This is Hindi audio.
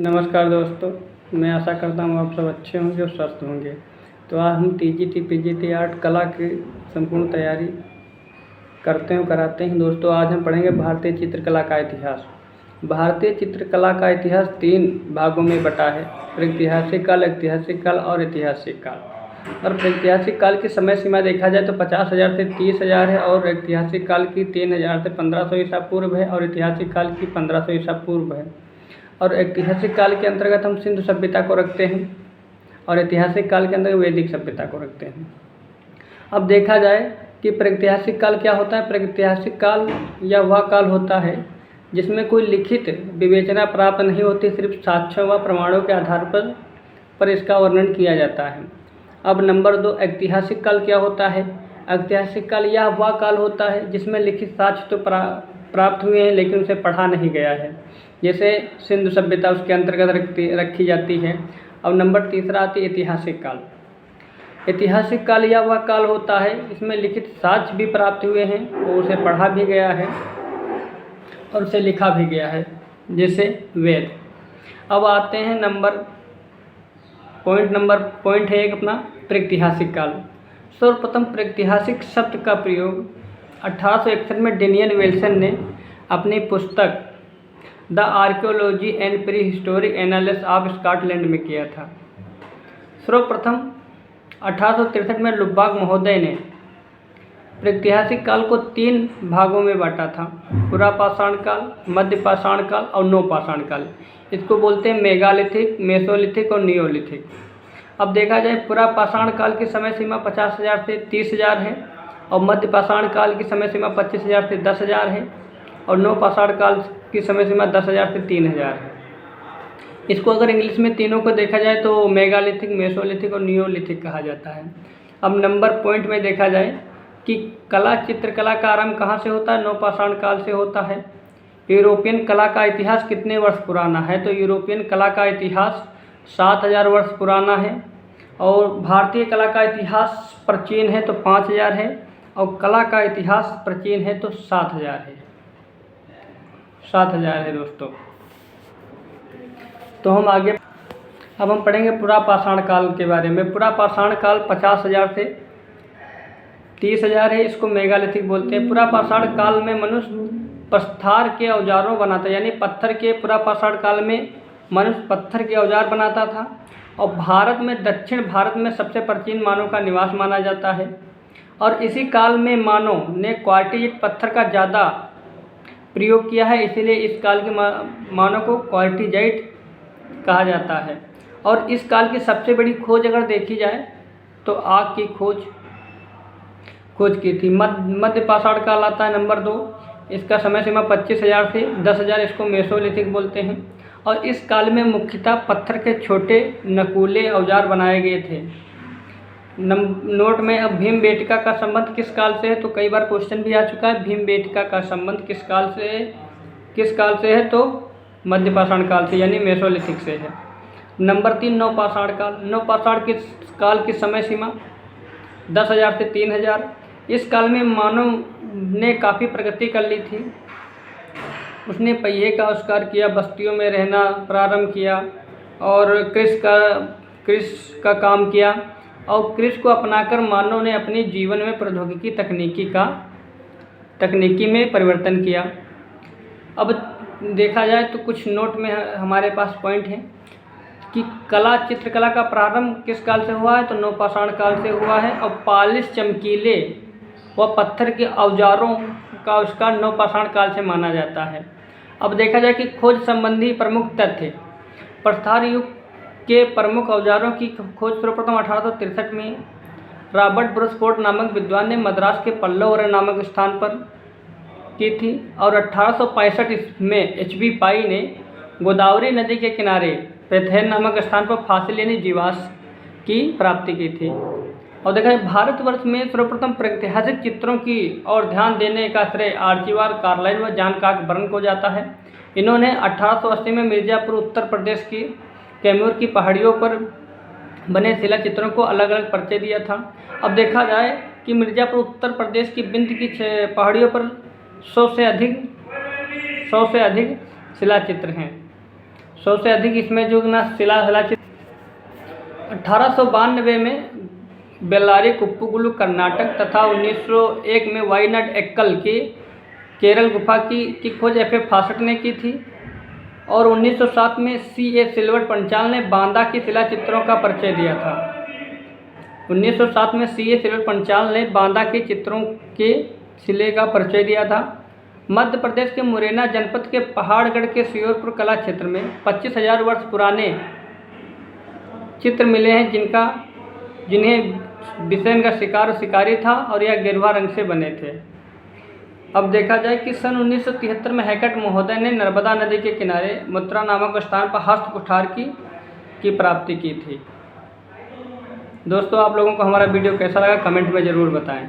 नमस्कार दोस्तों, मैं आशा करता हूँ आप सब अच्छे होंगे और स्वस्थ होंगे। तो आज हम टीजीटी पीजीटी आर्ट कला की संपूर्ण तैयारी करते हैं कराते हैं। दोस्तों, आज हम पढ़ेंगे भारतीय चित्रकला का इतिहास। भारतीय चित्रकला का इतिहास 3 भागों में बटा है: प्रागैतिहासिक काल, ऐतिहासिक काल और ऐतिहासिक काल। और प्रागैतिहासिक काल की समय सीमा देखा जाए तो 50,000 से 30,000 है, और ऐतिहासिक काल की 3,000 से 1500 ईसा पूर्व है, और ऐतिहासिक काल की 1500 ईसा पूर्व है। और ऐतिहासिक काल के अंतर्गत हम सिंधु सभ्यता को रखते हैं, और ऐतिहासिक काल के अंदर वैदिक सभ्यता को रखते हैं। अब देखा जाए कि प्रागैतिहासिक काल क्या होता है। प्रागैतिहासिक काल यह वह काल होता है जिसमें कोई लिखित विवेचना प्राप्त नहीं होती, सिर्फ साक्ष्यों व प्रमाणों के आधार पर इसका वर्णन किया जाता है। अब नंबर 2, ऐतिहासिक काल क्या होता है। ऐतिहासिक काल यह वह काल होता है जिसमें लिखित साक्ष्य तो प्राप्त हुए हैं, लेकिन उसे पढ़ा नहीं गया है, जैसे सिंधु सभ्यता उसके अंतर्गत रखी जाती है। अब नंबर 3 आती है ऐतिहासिक काल। ऐतिहासिक काल यह वह काल होता है इसमें लिखित साक्ष्य भी प्राप्त हुए हैं, और उसे पढ़ा भी गया है और उसे लिखा भी गया है, जैसे वेद। अब आते हैं पॉइंट है एक अपना प्रागैतिहासिक काल। सर्वप्रथम प्रागैतिहासिक शब्द का प्रयोग 1861 में डेनियल विल्सन ने अपनी पुस्तक the archaeology and pre historic analysis of Scotland में किया था। सर्वप्रथम 1863 में लुबाक महोदय ने प्रागैतिहासिक काल को 3 भागों में बांटा था: पुरापाषाण काल, मध्य पाषाण काल और नवपाषाण काल। इसको बोलते हैं मेगालिथिक, मेसोलिथिक और नियोलिथिक। अब देखा जाए, पुरापाषाण काल की समय सीमा 50,000 से 30,000 है, और मध्य पाषाण काल की समय सीमा 25,000 से 10,000 है, और नवपाषाण काल की समय सीमा 10,000 से 3,000 है। इसको अगर इंग्लिश में तीनों को देखा जाए तो मेगालिथिक, मेसोलिथिक और नियोलिथिक कहा जाता है। अब नंबर पॉइंट में देखा जाए कि चित्रकला का आरंभ कहाँ से होता है। नवपाषाण काल से होता है। यूरोपियन कला का इतिहास कितने वर्ष पुराना है, तो यूरोपियन कला का इतिहास 7,000 वर्ष पुराना है, और भारतीय कला का इतिहास प्राचीन है तो 5,000 है, और कला का इतिहास प्राचीन है तो 7,000 है। 7,000 है दोस्तों। तो हम आगे अब हम पढ़ेंगे पुरापाषाण काल के बारे में। पुरापाषाण काल 50,000 से 30,000 है, इसको मेगालिथिक बोलते हैं। पुरापाषाण काल में मनुष्य प्रस्तार के औजारों बनाता, यानी पत्थर के पुरापाषाण काल में मनुष्य पत्थर के औजार बनाता था, और भारत में, दक्षिण भारत में सबसे प्राचीन मानव का निवास माना जाता है। और इसी काल में मानव ने क्वार्टिजिट पत्थर का ज़्यादा प्रयोग किया है, इसीलिए इस काल के मानव को क्वार्टिजाइट कहा जाता है। और इस काल की सबसे बड़ी खोज अगर देखी जाए तो आग की खोज की थी। मध्य पाषाण काल आता है नंबर 2। इसका समय सीमा 25,000 से 10,000, इसको मेसोलिथिक बोलते हैं। और इस काल में मुख्यतः पत्थर के छोटे नकूले औजार बनाए गए थे। नोट में अब भीमबेटका का संबंध किस काल से है, तो कई बार क्वेश्चन भी आ चुका है। भीमबेटका का संबंध किस काल से है, तो मध्य पाषाण काल से, यानी मेसोलिथिक से है। नंबर 3, नवपाषाण काल। नवपाषाण काल की समय सीमा 10,000 से 3,000। इस काल में मानव ने काफ़ी प्रगति कर ली थी। उसने पहिए का आविष्कार किया, बस्तियों में रहना प्रारंभ किया, और कृषि का काम किया, और कृषि को अपनाकर मानव ने अपने जीवन में प्रौद्योगिकी तकनीकी में परिवर्तन किया। अब देखा जाए तो कुछ नोट में हमारे पास पॉइंट है कि चित्रकला का प्रारंभ किस काल से हुआ है, तो नवपाषाण काल से हुआ है, और पालिश, चमकीले व पत्थर के औजारों का आविष्कार नवपाषाण काल से माना जाता है। अब देखा जाए कि खोज संबंधी प्रमुख तथ्य। प्रस्तर युग के प्रमुख औजारों की खोज सर्वप्रथम 1863 में रॉबर्ट ब्रूसफोर्ड नामक विद्वान ने मद्रास के पल्लवरा नामक स्थान पर की थी, और 1865 में एच.बी. पाई ने गोदावरी नदी के किनारे पैथेन नामक स्थान पर फासिल यानी जीवाश्म की प्राप्ति की थी। और देखा जाए भारतवर्ष में सर्वप्रथम प्रागैतिहासिक चित्रों की ओर ध्यान देने का श्रेय आर्चिबाल्ड कार्लाइल व जॉन कॉकबर्न को जाता है। इन्होंने 1880 में मिर्ज़ापुर उत्तर प्रदेश की कैमूर की पहाड़ियों पर बने शिला चित्रों को अलग अलग परिचय दिया था। अब देखा जाए कि मिर्ज़ापुर उत्तर प्रदेश की बिंद की पहाड़ियों पर 100 से अधिक शिला चित्र हैं। 100 से अधिक इसमें जो ना शिलाचित्र 1892 में बेल्लारी कुप्पुगुलु कर्नाटक तथा 1901 में वायनाड एक्कल की केरल गुफा की खोज F.F. फास्टर ने की थी और 1907 में C.A. सिल्वर पंचाल ने बांदा की शिला चित्रों का परिचय दिया था। 1907 में C.A. सिल्वर पंचाल ने बांदा के चित्रों के शिले का परिचय दिया था। मध्य प्रदेश के मुरैना जनपद के पहाड़गढ़ के सियोरपुर कला क्षेत्र में 25,000 वर्ष पुराने चित्र मिले हैं जिन्हें बिसेन का शिकार शिकारी था और यह गेरुआ रंग से बने थे। अब देखा जाए कि सन 1973 में हैकेट महोदय ने नर्मदा नदी के किनारे मथुरा नामक स्थान पर हस्त कुठार की प्राप्ति की थी। दोस्तों, आप लोगों को हमारा वीडियो कैसा लगा कमेंट में ज़रूर बताएं।